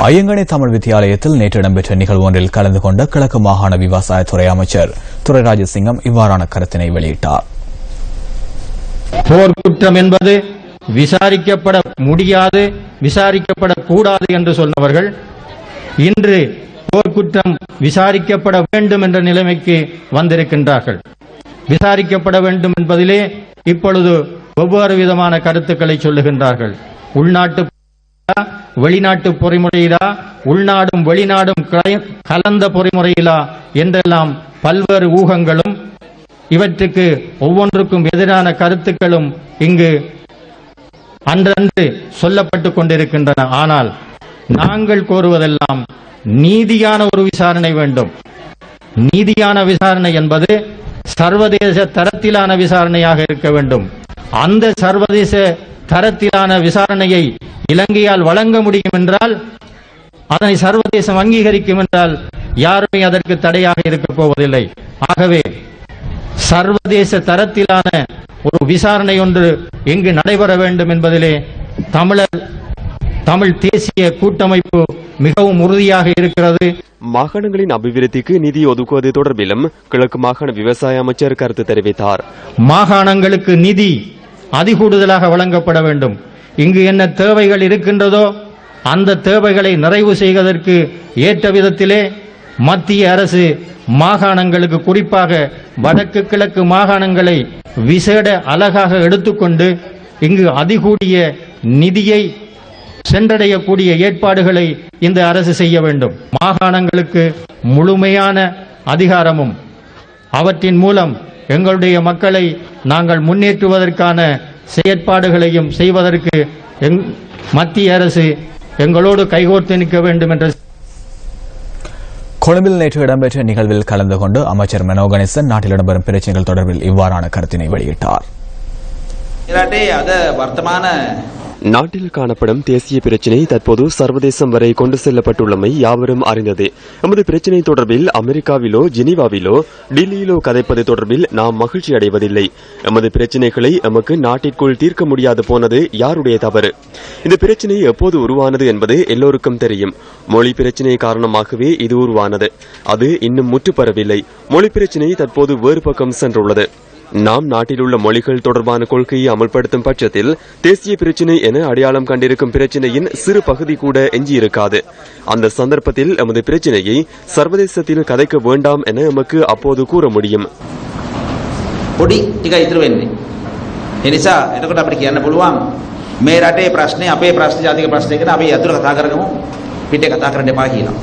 ஐயங்கனி தமிழ் வித்தியாலயத்தில் நேற்று இடம்பெற்ற நிகழ்வு ஒன்றில் கலந்து கொண்ட கிழக்கு மாகாண விவசாயத்துறை அமைச்சர் துரைராஜசிங்கம் இவ்வாறான கருத்தினை வெளியிட்டார். போர்க்குற்றம் என்பது விசாரிக்கப்பட முடியாது, விசாரிக்கப்படக்கூடாது என்று சொன்னவர்கள் இன்று போர்க்குற்றம் விசாரிக்கப்பட வேண்டும் என்ற நிலைமைக்கு வந்திருக்கின்றார்கள். விசாரிக்கப்பட வேண்டும் என்பதிலே இப்பொழுது ஒவ்வொரு விதமான கருத்துக்களை சொல்லுகின்றார்கள். உள்நாட்டு வெளிநாட்டு பொறிமுறையிலா, உள்நாடும் வெளிநாடும் கலந்த பொறிமுறையிலா என்றெல்லாம் பல்வேறு ஊகங்களும் இவற்றுக்கு ஒவ்வொன்றுக்கும் எதிரான கருத்துக்களும் இங்கு அன்றன்று சொல்லப்பட்டுக் கொண்டிருக்கின்றன. ஆனால் நாங்கள் கோருவதெல்லாம் நீதியான ஒரு விசாரணை வேண்டும். நீதியான விசாரணை என்பது சர்வதேச தரத்திலான விசாரணையாக இருக்க வேண்டும். அந்த சர்வதேச தரத்திலான விசாரணையை இலங்கையால் வழங்க முடியும் என்றால், அதனை சர்வதேசம் அங்கீகரிக்கும் என்றால் யாருமே அதற்கு தடையாக இருக்கப் போவதில்லை. ஆகவே சர்வதேச தரத்திலான ஒரு விசாரணை ஒன்று எங்கு நடைபெற வேண்டும் என்பதிலே தமிழ் தேசிய கூட்டமைப்பு மிகவும் உறுதியாக இருக்கிறது. மாகாணங்களின் அபிவிருத்திக்கு நிதி ஒதுக்குவது தொடர்பிலும் கிழக்கு மாகாண விவசாய அமைச்சர் கருத்து தெரிவித்தார். மாகாணங்களுக்கு நிதி அதிகூடுதலாக வழங்கப்பட வேண்டும். இங்கு என்ன தேவைகள் இருக்கின்றதோ அந்த தேவைகளை நிறைவு செய்வதற்கு ஏற்ற விதத்திலே மத்திய அரசு மாகாணங்களுக்கு, குறிப்பாக வடக்கு கிழக்கு மாகாணங்களை விசேட அழகாக எடுத்துக்கொண்டு இங்கு அதிகூடிய நிதியை சென்றடையக்கூடிய ஏற்பாடுகளை இந்த அரசு செய்ய வேண்டும். மாகாணங்களுக்கு முழுமையான அதிகாரமும் அவற்றின் மூலம் எங்களுடைய மக்களை நாங்கள் முன்னேற்றுவதற்கான செயற்பாடுகளையும் செய்வதற்கு மத்திய அரசு எங்களோடு கைகோர்த்து நிற்க வேண்டும் என்ற கொழும்பில் நேற்று இடம்பெற்ற நிகழ்வில் கலந்து கொண்டு அமைச்சர் மனோ கணேசன் நாட்டில் இடம்பெறும் பிரச்சனைகள் தொடர்பில் இவ்வாறான கருத்தினை வெளியிட்டார். நாட்டில் காணப்படும் தேசிய பிரச்சினை தற்போது சர்வதேசம் வரை கொண்டு செல்லப்பட்டுள்ளமை யாவரும் அறிந்தது. எமது பிரச்சினை தொடர்பில் அமெரிக்காவிலோ ஜெனீவாவிலோ டில்லியிலோ கதைப்பது தொடர்பில் நாம் மகிழ்ச்சி அடைவதில்லை. எமது பிரச்சினைகளை எமக்கு நாட்டிற்குள் தீர்க்க முடியாது போனது யாருடைய தவறு? இந்த பிரச்சினை எப்போது உருவானது என்பது எல்லோருக்கும் தெரியும். மொழி பிரச்சினை காரணமாகவே இது உருவானது. அது இன்னும் முற்றுப்பெறவில்லை. மொழி பிரச்சினை தற்போது வேறு பக்கம் சென்றுள்ளது. நாம் நாட்டில் உள்ள மொழிகள் தொடர்பான கொள்கையை அமல்படுத்தும் பட்சத்தில் தேசிய பிரச்சினை என அடையாளம் கண்டிருக்கும் பிரச்சினையின் சிறு பகுதி கூட எஞ்சியிருக்காது. அந்த சந்தர்ப்பத்தில் எமது பிரச்சினையை சர்வதேசத்தில் கதைக்க வேண்டாம் என எமக்கு அப்போது கூற முடியும். එනිසා එතකොට අපිට කියන්න පුළුවන් මේ රටේ ප්‍රශ්නේ අපේ ප්‍රශ්න ජාතික ප්‍රශ්නේ කියන අපි අතුරු කතා කරගමු පිටේ කතා කරන්න එපා කියලා.